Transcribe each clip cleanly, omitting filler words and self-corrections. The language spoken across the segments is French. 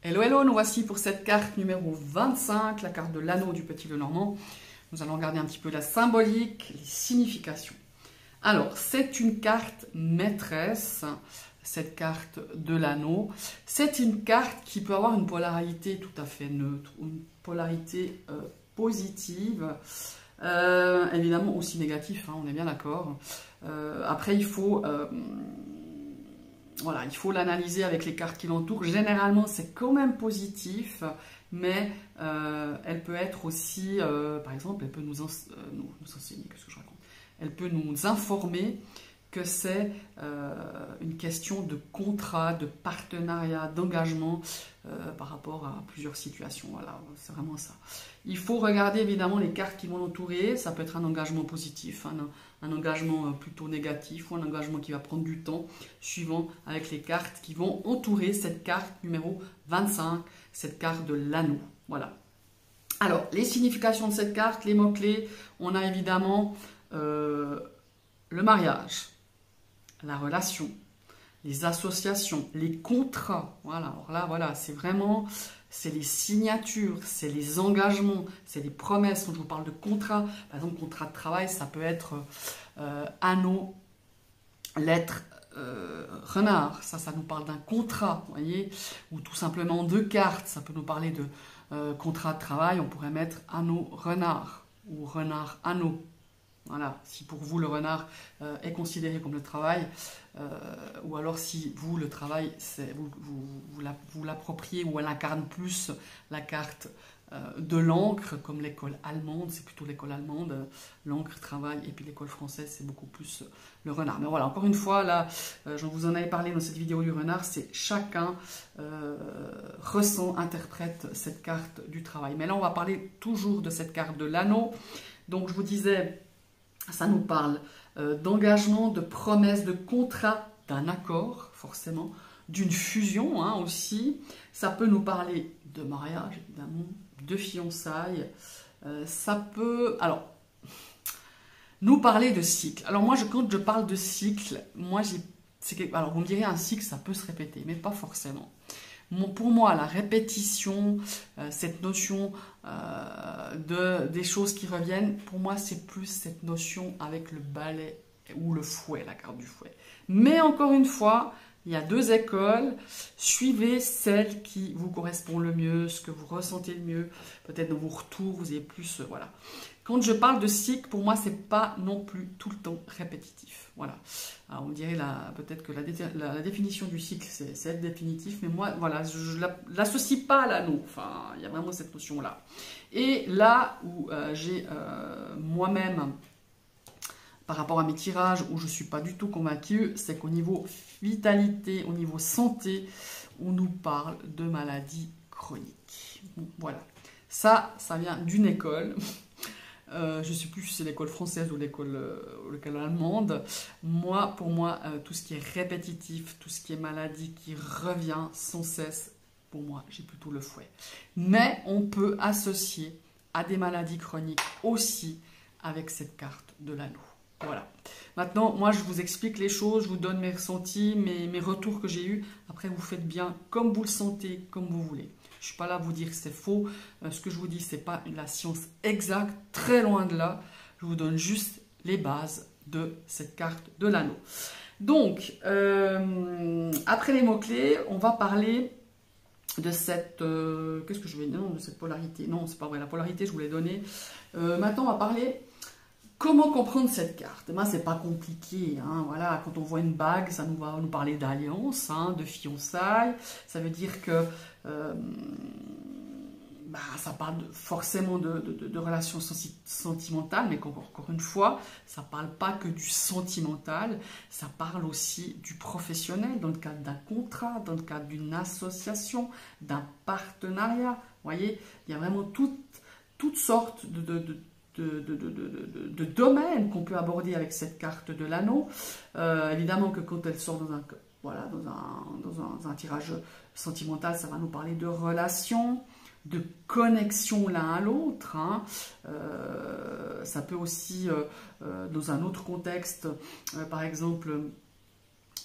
Hello, hello, nous voici pour cette carte numéro 25, la carte de l'anneau du Petit Lenormand. Nous allons regarder un petit peu la symbolique, les significations. Alors, c'est une carte maîtresse, cette carte de l'anneau. C'est une carte qui peut avoir une polarité tout à fait neutre, une polarité positive, évidemment aussi négative, hein, on est bien d'accord. Après, il faut... Voilà, il faut l'analyser avec les cartes qui l'entourent. Généralement, c'est quand même positif, mais elle peut être aussi, par exemple, elle peut nous enseigner, qu'est-ce que je raconte? Elle peut nous informer que c'est une question de contrat, de partenariat, d'engagement par rapport à plusieurs situations. Voilà, c'est vraiment ça. Il faut regarder évidemment les cartes qui vont l'entourer. Ça peut être un engagement positif, un engagement plutôt négatif ou un engagement qui va prendre du temps, suivant avec les cartes qui vont entourer cette carte numéro 25, cette carte de l'anneau. Voilà. Alors, les significations de cette carte, les mots-clés, on a évidemment le mariage, la relation, les associations, les contrats. Voilà, alors là, voilà, c'est vraiment, c'est les signatures, c'est les engagements, c'est les promesses. Quand je vous parle de contrat, par exemple, contrat de travail, ça peut être anneau, lettre, renard. Ça nous parle d'un contrat, vous voyez, ou tout simplement deux cartes. Ça peut nous parler de contrat de travail. On pourrait mettre anneau, renard ou renard, anneau. Voilà, si pour vous le renard est considéré comme le travail, ou alors si vous le travail, vous l'appropriez ou elle incarne plus la carte de l'encre, comme l'école allemande, c'est plutôt l'école allemande, l'encre, travail, et puis l'école française, c'est beaucoup plus le renard. Mais voilà, encore une fois, là, je vous en avais parlé dans cette vidéo du renard, c'est chacun ressent, interprète cette carte du travail. Mais là, on va parler toujours de cette carte de l'anneau. Donc, je vous disais... Ça nous parle d'engagement, de promesse, de contrat, d'un accord, forcément, d'une fusion hein, aussi. Ça peut nous parler de mariage, évidemment, de fiançailles. Ça peut, alors, nous parler de cycle. Alors moi, quand je parle de cycle, moi, alors vous me direz, un cycle, ça peut se répéter, mais pas forcément. Pour moi, la répétition, cette notion des choses qui reviennent, pour moi, c'est plus cette notion avec le balai ou le fouet, la carte du fouet. Mais encore une fois, il y a deux écoles. Suivez celle qui vous correspond le mieux, ce que vous ressentez le mieux. Peut-être dans vos retours, vous avez plus... voilà. Quand je parle de cycle, pour moi, c'est pas non plus tout le temps répétitif. Voilà. Alors, on dirait peut-être que la définition du cycle, c'est être définitif, mais moi, voilà, je ne l'associe pas à l'anneau. Enfin, il y a vraiment cette notion-là. Et là où j'ai moi-même, par rapport à mes tirages, où je ne suis pas du tout convaincue, c'est qu'au niveau vitalité, au niveau santé, on nous parle de maladies chroniques. Bon, voilà. Ça vient d'une école. Je ne sais plus si c'est l'école française ou l'école allemande. Pour moi, tout ce qui est répétitif, tout ce qui est maladie qui revient sans cesse, pour moi, j'ai plutôt le fouet. Mais on peut associer à des maladies chroniques aussi avec cette carte de l'anneau. Voilà. Maintenant, moi, je vous explique les choses, je vous donne mes ressentis, mes retours que j'ai eus. Après, vous faites bien comme vous le sentez, comme vous voulez. Je ne suis pas là à vous dire que c'est faux. Ce que je vous dis, ce n'est pas la science exacte, très loin de là. Je vous donne juste les bases de cette carte de l'anneau. Donc, après les mots-clés, on va parler de cette... qu'est-ce que je vais dire? Non, de cette polarité. Non, c'est pas vrai. La polarité, je vous l'ai donnée. Maintenant, on va parler... Comment comprendre cette carte? Ben, c'est pas compliqué. Hein, voilà, quand on voit une bague, ça va nous parler d'alliance, hein, de fiançailles. Ça veut dire que ça parle forcément de relations sentimentales, mais encore une fois, ça ne parle pas que du sentimental, ça parle aussi du professionnel, dans le cadre d'un contrat, dans le cadre d'une association, d'un partenariat. Vous voyez, il y a vraiment toutes sortes de domaines qu'on peut aborder avec cette carte de l'anneau. Évidemment que quand elle sort dans un tirage sentimental, ça va nous parler de relations, de connexion l'un à l'autre. Hein. Ça peut aussi, dans un autre contexte, par exemple,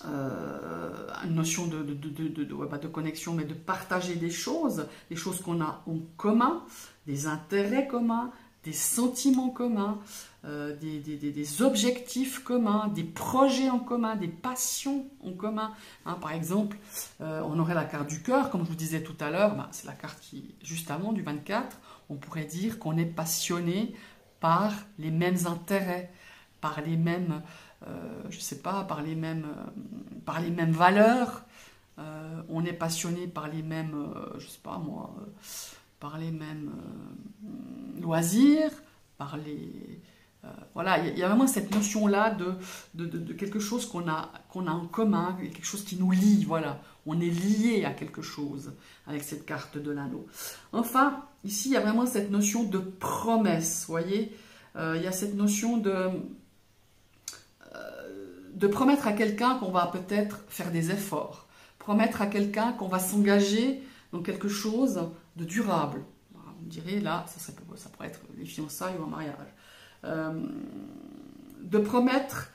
une notion de connexion, mais de partager des choses qu'on a en commun, des intérêts communs, des sentiments communs, des objectifs communs, des projets en commun, des passions en commun. Hein, par exemple, on aurait la carte du cœur, comme je vous disais tout à l'heure, c'est la carte qui, juste avant, du 24, on pourrait dire qu'on est passionné par les mêmes intérêts, par les mêmes, je sais pas, par les mêmes valeurs, on est passionné par les mêmes, je sais pas moi, par les mêmes loisirs, par les... voilà, il y a vraiment cette notion-là de quelque chose qu'on a en commun, quelque chose qui nous lie, voilà. On est lié à quelque chose avec cette carte de l'anneau. Enfin, ici, il y a vraiment cette notion de promesse, vous voyez. Il y a cette notion de promettre à quelqu'un qu'on va peut-être faire des efforts, promettre à quelqu'un qu'on va s'engager dans quelque chose de durable. Vous me direz, là, ça pourrait être les fiançailles ou un mariage. De promettre,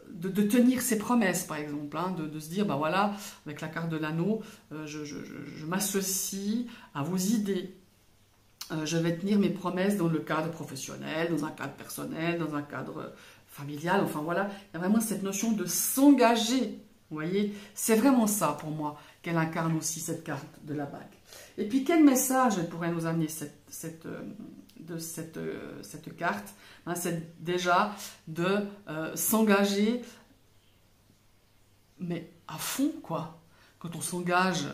de tenir ses promesses, par exemple, hein, de se dire, ben voilà, avec la carte de l'anneau, je m'associe à vos idées. Je vais tenir mes promesses dans le cadre professionnel, dans un cadre personnel, dans un cadre familial, enfin voilà. Il y a vraiment cette notion de s'engager, vous voyez. C'est vraiment ça, pour moi, qu'elle incarne aussi, cette carte de la bague. Et puis, quel message elle pourrait nous amener, cette carte, hein, c'est déjà de s'engager, mais à fond, quoi. Quand on s'engage,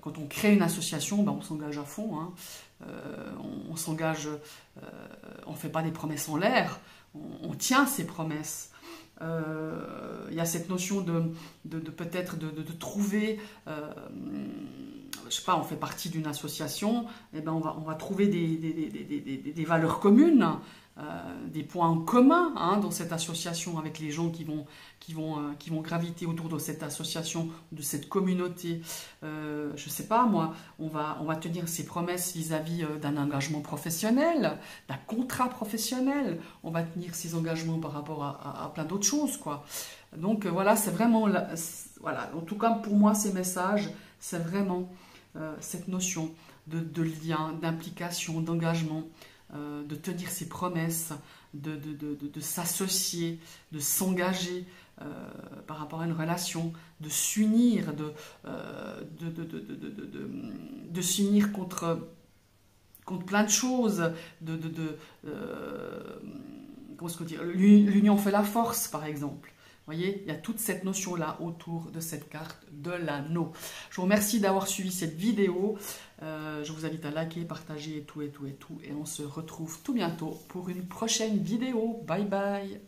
quand on crée une association, ben on s'engage à fond. Hein. On s'engage, on ne fait pas des promesses en l'air, on tient ses promesses. Il y a cette notion peut-être de trouver, je sais pas, on fait partie d'une association, et ben on va trouver des valeurs communes, des points en commun, hein, dans cette association avec les gens qui vont graviter autour de cette association, de cette communauté. Je sais pas moi, on va tenir ses promesses vis-à-vis d'un engagement professionnel, d'un contrat professionnel. On va tenir ses engagements par rapport à plein d'autres choses, quoi. Donc voilà, c'est vraiment, voilà. En tout cas pour moi, ces messages, c'est vraiment cette notion de lien, d'implication, d'engagement. De tenir ses promesses, de s'associer, de s'engager par rapport à une relation, de s'unir, de s'unir contre plein de choses, comment est-ce qu'on dit, l'union fait la force, par exemple. Vous voyez, il y a toute cette notion-là autour de cette carte de l'anneau. Je vous remercie d'avoir suivi cette vidéo. Je vous invite à liker, partager et tout. Et on se retrouve tout bientôt pour une prochaine vidéo. Bye bye.